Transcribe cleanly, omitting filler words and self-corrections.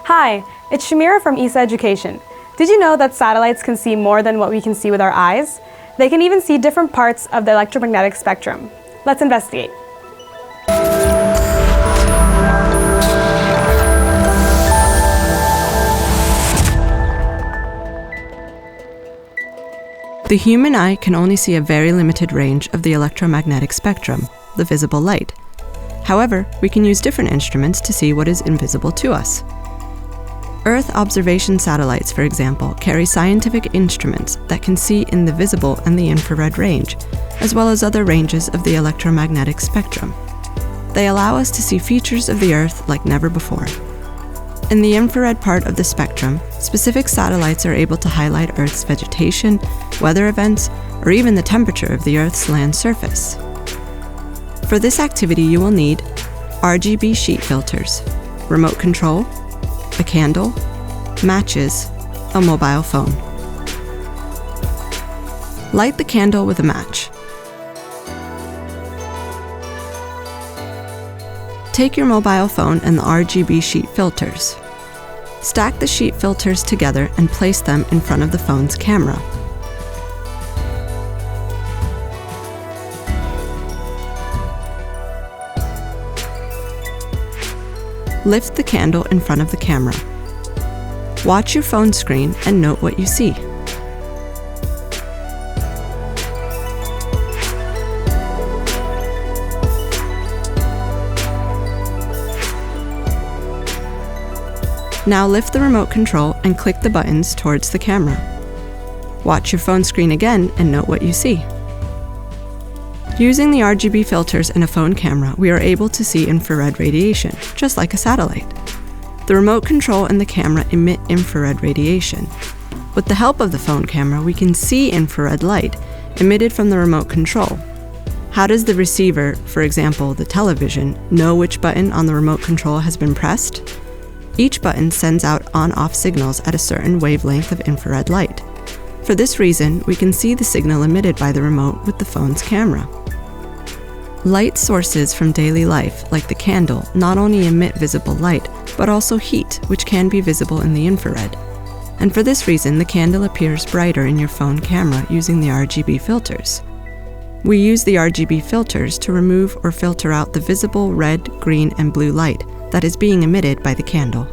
Hi, it's Shamira from ESA Education. Did you know that satellites can see more than what we can see with our eyes? They can even see different parts of the electromagnetic spectrum. Let's investigate. The human eye can only see a very limited range of the electromagnetic spectrum, the visible light. However, we can use different instruments to see what is invisible to us. Earth observation satellites, for example, carry scientific instruments that can see in the visible and the infrared range, as well as other ranges of the electromagnetic spectrum. They allow us to see features of the Earth like never before. In the infrared part of the spectrum, specific satellites are able to highlight Earth's vegetation, weather events, or even the temperature of the Earth's land surface. For this activity, you will need RGB sheet filters, remote control, a candle, matches, a mobile phone. Light the candle with a match. Take your mobile phone and the RGB sheet filters. Stack the sheet filters together and place them in front of the phone's camera. Lift the candle in front of the camera. Watch your phone screen and note what you see. Now lift the remote control and click the buttons towards the camera. Watch your phone screen again and note what you see. Using the RGB filters in a phone camera, we are able to see infrared radiation, just like a satellite. The remote control and the camera emit infrared radiation. With the help of the phone camera, we can see infrared light emitted from the remote control. How does the receiver, for example the television, know which button on the remote control has been pressed? Each button sends out on-off signals at a certain wavelength of infrared light. For this reason, we can see the signal emitted by the remote with the phone's camera. Light sources from daily life, like the candle, not only emit visible light, but also heat, which can be visible in the infrared. And for this reason, the candle appears brighter in your phone camera using the RGB filters. We use the RGB filters to remove or filter out the visible red, green, and blue light that is being emitted by the candle.